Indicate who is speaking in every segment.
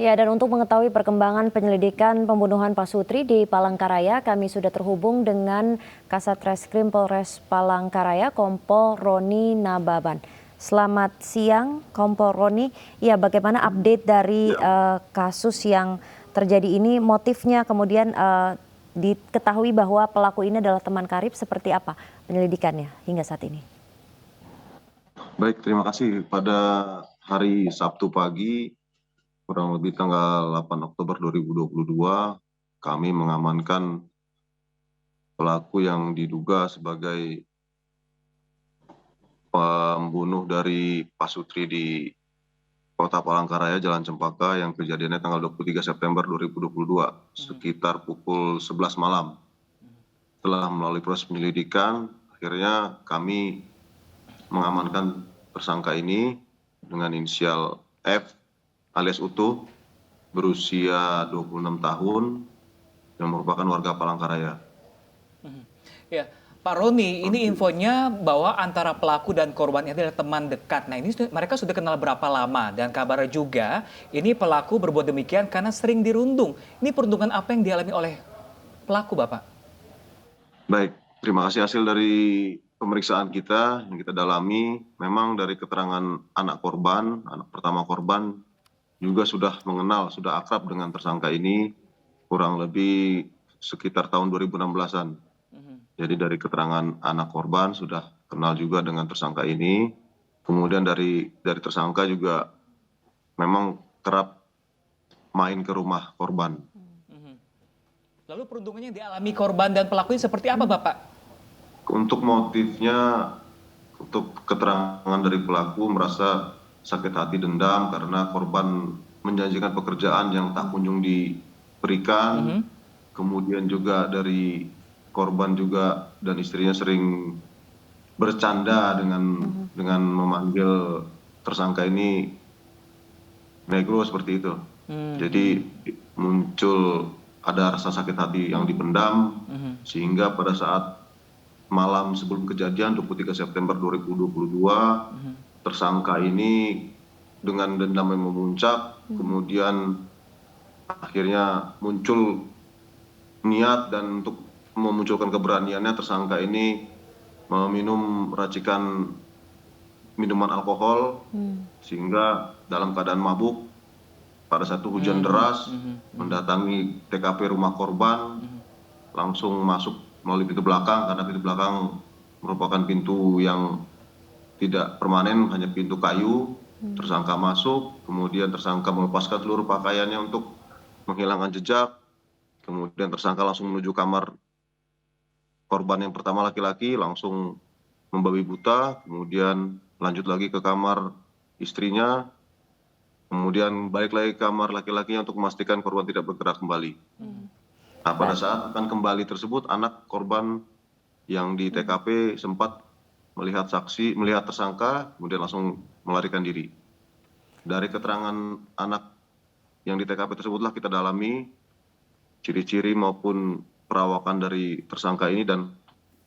Speaker 1: Ya, dan untuk mengetahui perkembangan penyelidikan pembunuhan Pak Sutri di Palangkaraya, kami sudah terhubung dengan Kasat Reskrim Polres Palangkaraya, Kompol Roni Nababan. Selamat siang, Kompol Roni. Ya, bagaimana update dari kasus yang terjadi ini, motifnya, kemudian diketahui bahwa pelaku ini adalah teman karib, seperti apa penyelidikannya hingga saat ini?
Speaker 2: Baik, terima kasih. Pada hari Sabtu pagi, kurang lebih tanggal 8 Oktober 2022, kami mengamankan pelaku yang diduga sebagai pembunuh dari Pak Sutri di Kota Palangkaraya, Jalan Cempaka, yang kejadiannya tanggal 23 September 2022, sekitar pukul 11 malam. Setelah melalui proses penyelidikan, akhirnya kami mengamankan tersangka ini dengan inisial F alias Utuh, berusia 26 tahun, yang merupakan warga Palangkaraya.
Speaker 3: Ya, Pak Roni, ini infonya bahwa antara pelaku dan korban ini adalah teman dekat. Nah, ini mereka sudah kenal berapa lama? Dan kabarnya juga, ini pelaku berbuat demikian karena sering dirundung. Ini perundungan apa yang dialami oleh pelaku, Bapak?
Speaker 2: Baik, terima kasih. Hasil dari pemeriksaan kita yang kita dalami, memang dari keterangan anak korban, anak pertama korban, juga sudah mengenal, sudah akrab dengan tersangka ini kurang lebih sekitar tahun 2016-an. Jadi dari keterangan anak korban sudah kenal juga dengan tersangka ini. Kemudian dari tersangka juga memang kerap main ke rumah korban.
Speaker 3: Lalu perundungannya yang dialami korban dan pelaku ini seperti apa, Bapak?
Speaker 2: Untuk motifnya, untuk keterangan dari pelaku merasa sakit hati, dendam karena korban menjanjikan pekerjaan yang tak kunjung diberikan. Kemudian juga dari korban juga dan istrinya sering bercanda dengan memanggil tersangka ini negro, seperti itu. Jadi muncul ada rasa sakit hati yang dipendam, sehingga pada saat malam sebelum kejadian 23 September 2022, tersangka ini dengan dendam yang memuncak, kemudian akhirnya muncul niat dan untuk memunculkan keberaniannya, tersangka ini meminum racikan minuman alkohol, sehingga dalam keadaan mabuk pada satu hujan deras mendatangi TKP rumah korban, langsung masuk melalui pintu belakang, karena pintu belakang merupakan pintu yang tidak permanen, hanya pintu kayu. Tersangka masuk, kemudian tersangka melepaskan seluruh pakaiannya untuk menghilangkan jejak. Kemudian tersangka langsung menuju kamar korban yang pertama, laki-laki, langsung membabi buta, kemudian lanjut lagi ke kamar istrinya, kemudian balik lagi ke kamar laki-lakinya untuk memastikan korban tidak bergerak kembali. Nah, pada saat akan kembali tersebut, anak korban yang di TKP sempat melihat tersangka, kemudian langsung melarikan diri. Dari keterangan anak yang di TKP tersebutlah kita dalami ciri-ciri maupun perawakan dari tersangka ini, dan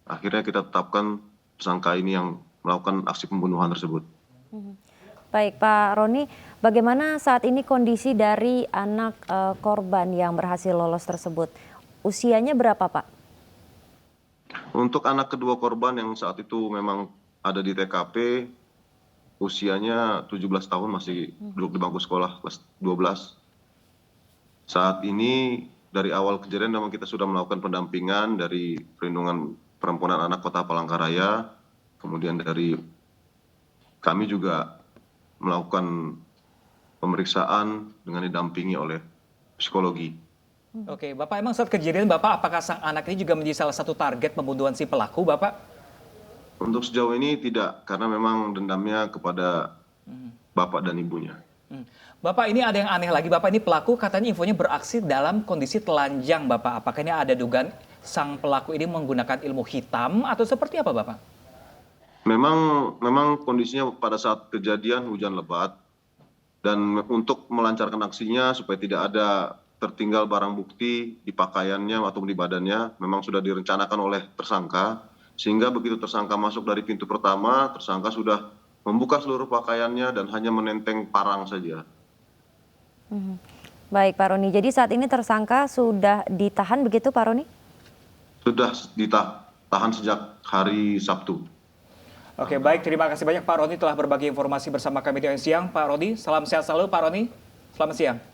Speaker 2: akhirnya kita tetapkan tersangka ini yang melakukan aksi pembunuhan tersebut.
Speaker 1: Baik, Pak Roni, bagaimana saat ini kondisi dari anak korban yang berhasil lolos tersebut? Usianya berapa, Pak?
Speaker 2: Untuk anak kedua korban yang saat itu memang ada di TKP, usianya 17 tahun, masih duduk di bangku sekolah kelas 12. Saat ini dari awal kejadian memang kita sudah melakukan pendampingan dari Perlindungan Perempuan dan Anak Kota Palangkaraya, kemudian dari kami juga melakukan pemeriksaan dengan didampingi oleh psikologi.
Speaker 3: Oke, Bapak, emang saat kejadian Bapak, apakah sang anak ini juga menjadi salah satu target pembunuhan si pelaku, Bapak?
Speaker 2: Untuk sejauh ini tidak, karena memang dendamnya kepada bapak dan ibunya.
Speaker 3: Bapak, ini ada yang aneh lagi. Bapak, ini pelaku katanya infonya beraksi dalam kondisi telanjang, Bapak. Apakah ini ada dugaan sang pelaku ini menggunakan ilmu hitam atau seperti apa, Bapak?
Speaker 2: Memang kondisinya pada saat kejadian hujan lebat, dan untuk melancarkan aksinya supaya tidak ada tertinggal barang bukti di pakaiannya atau di badannya, memang sudah direncanakan oleh tersangka, sehingga begitu tersangka masuk dari pintu pertama, tersangka sudah membuka seluruh pakaiannya dan hanya menenteng parang saja.
Speaker 1: Mhm. Baik Pak Roni, jadi saat ini tersangka sudah ditahan begitu Pak Roni?
Speaker 2: Sudah ditahan sejak hari Sabtu.
Speaker 3: Oke, baik. Terima kasih banyak Pak Roni telah berbagi informasi bersama kami di siang. Pak Roni, salam sehat selalu Pak Roni. Selamat siang.